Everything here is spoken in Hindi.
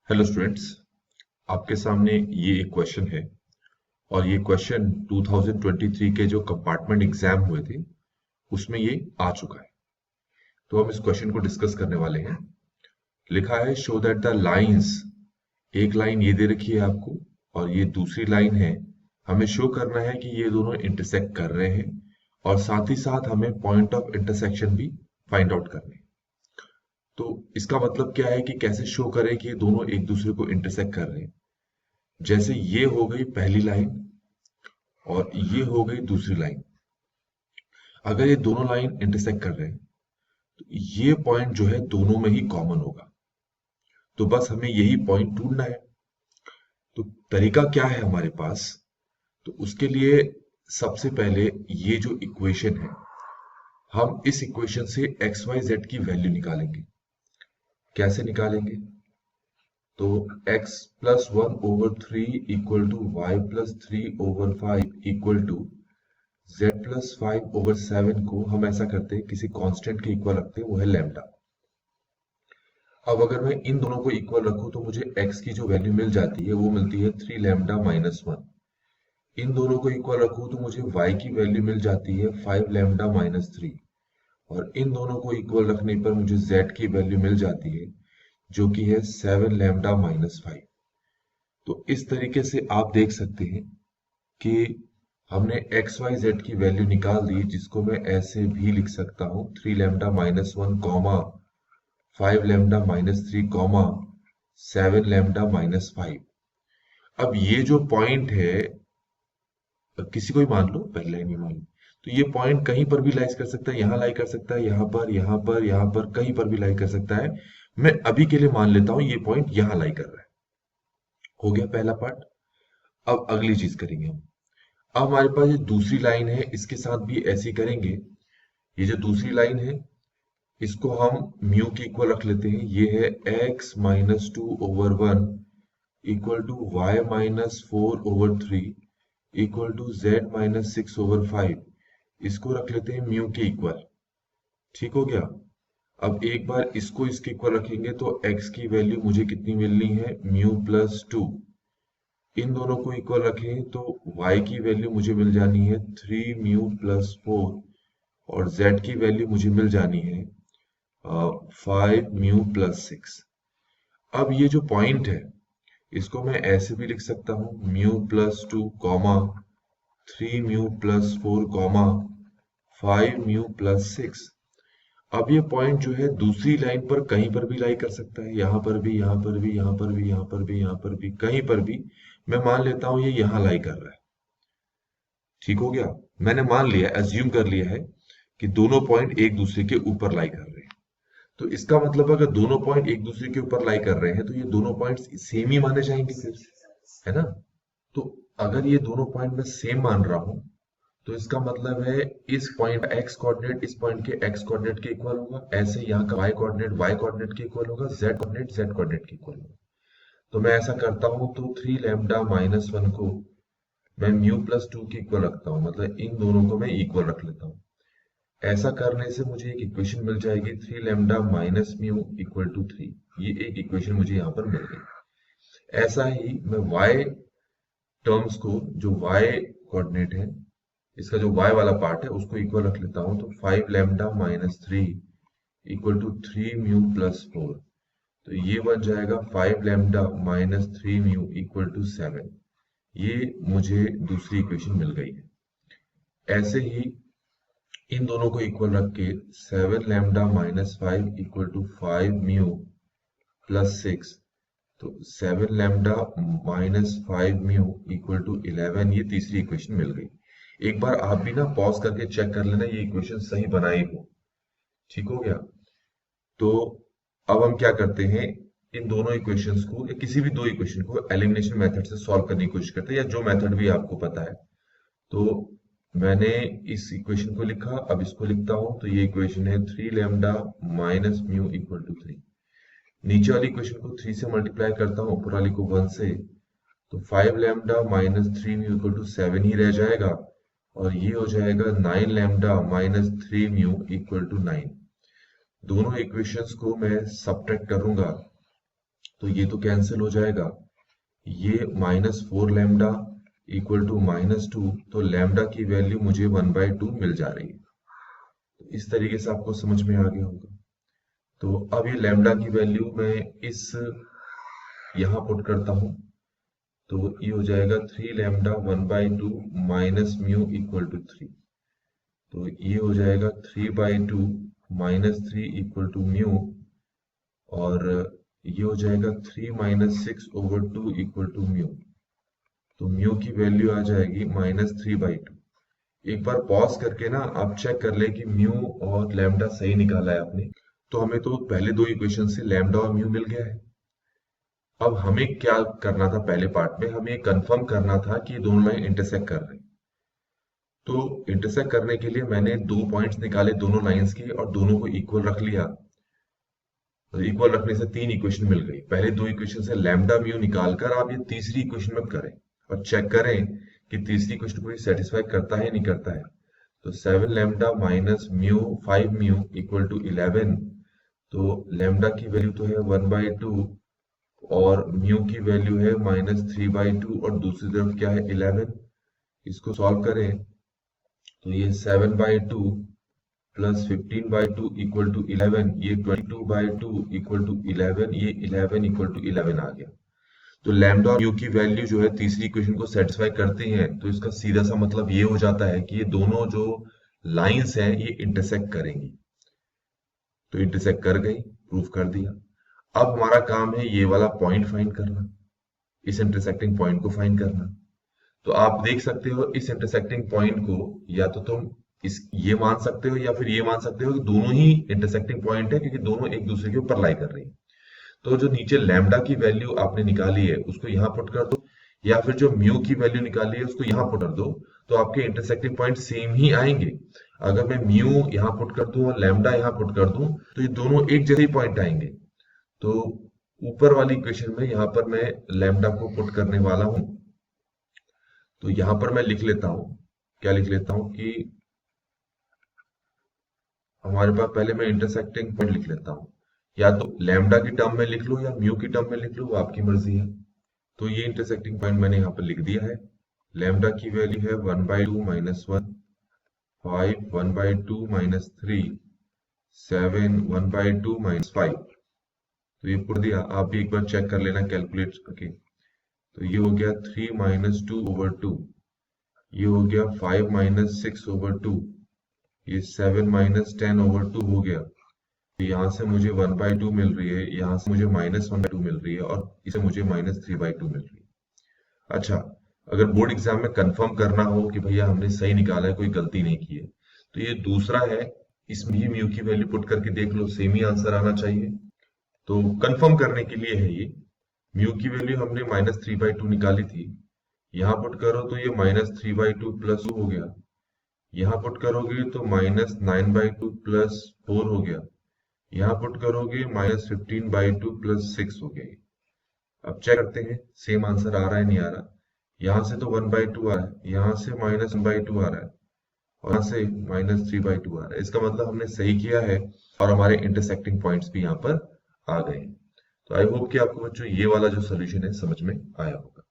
हेलो स्टूडेंट्स, आपके सामने ये एक क्वेश्चन है और ये क्वेश्चन 2023 के जो कंपार्टमेंट एग्जाम हुए थे उसमें ये आ चुका है। तो हम इस क्वेश्चन को डिस्कस करने वाले हैं। लिखा है शो दैट द लाइंस, एक लाइन ये दे रखी है आपको और ये दूसरी लाइन है। हमें शो करना है कि ये दोनों इंटरसेक्ट कर रहे हैं और साथ ही साथ हमें पॉइंट ऑफ इंटरसेक्शन भी फाइंड आउट करने हैं। तो इसका मतलब क्या है कि कैसे शो करें कि ये दोनों एक दूसरे को इंटरसेक्ट कर रहे हैं। जैसे ये हो गई पहली लाइन और ये हो गई दूसरी लाइन। अगर ये दोनों लाइन इंटरसेक्ट कर रहे हैं तो ये पॉइंट जो है दोनों में ही कॉमन होगा। तो बस हमें यही पॉइंट ढूंढना है। तो तरीका क्या है हमारे पास? तो उसके लिए सबसे पहले ये जो इक्वेशन है, हम इस इक्वेशन से एक्स वाई जेड की वैल्यू निकालेंगे। कैसे निकालेंगे? तो x plus 1/3 equal to y plus 3/5 equal to z plus 5/7 को हम ऐसा करते हैं, किसी कांस्टेंट के इक्वल रखते हैं, वो है लैम्डा। अब अगर मैं इन दोनों को इक्वल रखूं तो मुझे x की जो वैल्यू मिल जाती है वो मिलती है 3 लैम्डा माइनस 1। इन दोनों को इक्वल रखूं तो मुझे y की वैल्यू मिल जाती है 5 लैम्डा माइनस 3। और इन दोनों को इक्वल रखने पर मुझे z की वैल्यू मिल जाती है जो कि है 7 लैम्डा माइनस 5। तो इस तरीके से आप देख सकते हैं कि हमने एक्स वाई जेड की वैल्यू निकाल दी, जिसको मैं ऐसे भी लिख सकता हूँ 3 lambda minus 1 comma 5 lambda minus 3 comma 7 lambda minus 5। अब ये जो पॉइंट है, किसी को ही मान लो, पहली लाइन ही मान लो, तो ये पॉइंट कहीं पर भी लाई कर सकता है, यहाँ लाई कर सकता है, यहाँ पर, यहाँ पर, यहाँ पर, कहीं पर भी लाई कर सकता है। मैं अभी के लिए मान लेता हूँ ये पॉइंट यहाँ लाई कर रहा है। हो गया पहला पार्ट। अब अगली चीज करेंगे हम। अब हमारे पास ये दूसरी लाइन है, इसके साथ भी ऐसे ही करेंगे। ये जो दूसरी लाइन है इसको हम म्यू के इक्वल रख लेते हैं। ये है x minus 2/1 equal to y minus 4/3 equal to z minus 6/5। इसको रख लेते हैं म्यू के इक्वल। ठीक हो गया। अब एक बार इसको इसके इक्वल रखेंगे तो x की वैल्यू मुझे कितनी मिलनी है, म्यू प्लस 2। इन दोनों को इक्वल रखें तो y की वैल्यू मुझे मिल जानी है 3 म्यू प्लस 4 और z की वैल्यू मुझे मिल जानी है 5 म्यू प्लस 6। अब ये जो पॉइंट है इसको मैं ऐसे भी लिख सकता हूँ mu plus 2 comma 3 mu plus 4 comma 5 mu plus 6। अब ये पॉइंट जो है दूसरी लाइन पर कहीं पर भी लाई कर सकता है, यहाँ पर भी, यहाँ पर भी, यहाँ पर भी, यहाँ पर भी, यहाँ पर भी, कहीं पर भी। मैं मान लेता हूँ ये यहाँ लाई कर रहा है। ठीक हो गया। मैंने मान लिया, एज्यूम कर लिया है कि दोनों पॉइंट एक दूसरे के ऊपर लाई कर रहे हैं। तो इसका मतलब अगर दोनों पॉइंट एक दूसरे के ऊपर लाई कर रहे हैं तो ये दोनों पॉइंट्स सेम ही माने जाएंगे फिर, है ना? तो अगर ये दोनों पॉइंट मैं सेम मान रहा हूं तो इसका मतलब है इस पॉइंट एक्स कोऑर्डिनेट इस पॉइंट के एक्स कोऑर्डिनेट के इक्वल होगा, ऐसे यहाँ का वाई कोऑर्डिनेट के इक्वल होगा, जेड कोऑर्डिनेट के इक्वल होगा। तो मैं ऐसा करता हूं तो 3 लैम्डा माइनस 1 को मैं म्यू प्लस 2 के इक्वल रखता हूँ, मतलब इन दोनों को मैं इक्वल रख लेता हूँ। ऐसा करने से मुझे एक इक्वेशन मिल जाएगी 3 lambda minus mu equal to 3। ये एक इक्वेशन मुझे यहाँ पर मिल गई। ऐसा ही मैं y टर्म्स को, जो y कोऑर्डिनेट है, इसका जो y वाला पार्ट है उसको इक्वल रख लेता हूँ। तो 5 lambda minus 3 equal to 3 mu plus 4। तो ये बन जाएगा 5 lambda minus 3 mu equal to 7। ये मुझे दूसरी इक्वेशन मिल गई है। ऐसे ही इन दोनों को इक्वल रख के 7 lambda minus 5 equal to 5 mu plus 6। तो 7 lambda minus 5 mu equal to 11। ये तीसरी इक्वेशन मिल गई। एक बार आप भी ना पॉज करके चेक कर लेना ये इक्वेशन सही बनाई हो। ठीक हो गया। तो अब हम क्या करते हैं, इन दोनों इक्वेशंस को या किसी भी दो इक्वेशन को एलिमिनेशन मेथड से सॉल्व करने की कोशिश करते हैं, या जो मेथड भी आपको पता है। तो मैंने इस इक्वेशन को लिखा, अब इसको लिखता हूं। तो ये इक्वेशन है 3 lambda minus mu equal to 3। नीचे वाली इक्वेशन को 3 से मल्टीप्लाई करता हूं, ऊपर वाली को 1 से। तो 5 lambda minus 3 mu equal to 7 ही रह जाएगा और ये हो जाएगा 9 lambda minus 3 mu equal to 9। दोनों इक्वेशंस को मैं सब्ट्रैक्ट करूंगा तो ये तो कैंसिल हो जाएगा, ये -4 लैम्डा इक्वल टू -2, तो लैम्डा की वैल्यू मुझे 1/2 मिल जा रही है। तो इस तरीके से आपको समझ में आ गया होगा। तो अब ये लैम्डा की वैल्यू मैं इस यहाँ पुट करता हूँ, तो ये हो जाएगा 3 lambda 1/2 minus mu equal to 3। तो ये हो जाएगा 3/2 -3 इक्वल टू म्यू, और ये हो जाएगा 3 - 6/2 इक्वल टू म्यू। तो म्यू की वैल्यू आ जाएगी -3/2। एक बार पॉज करके ना आप चेक कर ले कि म्यू और लैम्डा सही निकाला है आपने। तो हमें तो पहले दो इक्वेशन से लैम्डा और म्यू मिल गया है। अब हमें क्या करना था, पहले पार्ट में हमें कंफर्म करना था कि ये दोनों लाइन इंटरसेक्ट कर रहे हैं। तो इंटरसेक्ट करने के लिए मैंने दो पॉइंट्स निकाले दोनों लाइंस के और दोनों को इक्वल रख लिया। तो इक्वल रखने से तीन इक्वेशन मिल गई। पहले दो इक्वेशन से लैम्डा म्यू निकालकर आप ये तीसरी इक्वेशन में करें और चेक करें कि तीसरी इक्वेशन को ये सेटिस्फाई करता है नहीं करता है। तो 7 lambda minus mu 5 mu equal to 11। तो लैम्डा की वैल्यू तो है 1/2 और म्यू की वैल्यू है -3/2 और दूसरी तरफ क्या है 11। इसको सॉल्व करें तो ये 7/2 प्लस 15/2 इक्वल टू 11, ये 22/2 इक्वल टू 11, ये 11 इक्वल टू 11 आ गया। तो लैम्डा और म्यू की वैल्यू जो है तीसरी इक्वेशन को सेटिस्फाई करती हैं, तो इसका सीधा सा मतलब ये हो जाता है कि ये दोनों जो लाइंस हैं ये इंटरसेक्ट करेंगी। तो इंटरसेक्ट कर गई, प्रूफ कर दिया। अब हमारा काम है ये वाला पॉइंट फाइंड करना, इस इंटरसेक्टिंग पॉइंट को फाइंड करना। तो आप देख सकते हो इस इंटरसेक्टिंग पॉइंट को या तो तुम ये मान सकते हो या फिर ये मान सकते हो कि दोनों ही इंटरसेक्टिंग पॉइंट है, क्योंकि दोनों एक दूसरे के ऊपर लाई कर रही है। तो जो नीचे लैम्डा की वैल्यू आपने निकाली है उसको यहाँ पुट कर दो, या फिर जो म्यू की वैल्यू निकाली है उसको यहाँ पुट कर दो, तो आपके इंटरसेक्टिंग पॉइंट सेम ही आएंगे। अगर मैं म्यू यहाँ पुट कर दूं और लैम्डा यहाँ पुट कर दूं तो ये दोनों एक जैसे ही पॉइंट आएंगे। तो ऊपर वाली इक्वेशन में यहाँ पर मैं लैम्डा को पुट करने वाला हूं। तो यहाँ पर मैं लिख लेता हूं, क्या लिख लेता हूं कि हमारे पास पहले मैं इंटरसेक्टिंग पॉइंट लिख लेता हूँ। या तो लैम्डा की टर्म में लिख लो या म्यू की टर्म में लिख लो, वो आपकी मर्जी है। तो ये इंटरसेक्टिंग पॉइंट मैंने यहाँ पर लिख दिया है। लैम्डा की वैल्यू है 1/2 - 1, 5 1/2 - 3, 7 1/2 - 5। तो ये पुट दिया, आप भी एक बार चेक कर लेना कैलकुलेट करके। तो ये हो गया 3 - 2/2, ये हो गया 5 - 6/2, ये 7 - 10/2 हो गया। यहाँ से मुझे 1/2 मिल रही है, यहाँ से मुझे -1/2 मिल रही है और इसे मुझे -3/2 मिल रही है। अच्छा, अगर बोर्ड एग्जाम में कंफर्म करना हो कि भैया हमने सही निकाला है, कोई गलती नहीं की है, तो ये दूसरा है, इसमें ही म्यू की वैल्यू पुट करके देख लो, सेम ही आंसर आना चाहिए। तो कंफर्म करने के लिए है ये। म्यू की वैल्यू हमने -3/2 निकाली थी, यहाँ पुट करो तो ये -3/2 + 2 हो गया। यहाँ पुट करोगे तो -9/2 + 4 हो गया। यहाँ पुट करोगे -15/2 + 6 हो गई। अब चेक करते हैं सेम आंसर आ रहा है नहीं आ रहा। यहाँ से तो 1/2 आ रहा है, यहाँ से -1/2 आ रहा है और यहाँ से -3/2 आ रहा है। इसका मतलब हमने सही किया है और हमारे इंटरसेक्टिंग पॉइंट्स भी यहाँ पर आ गए। तो आई होप कि आपको बच्चों ये वाला जो सोल्यूशन है समझ में आया होगा।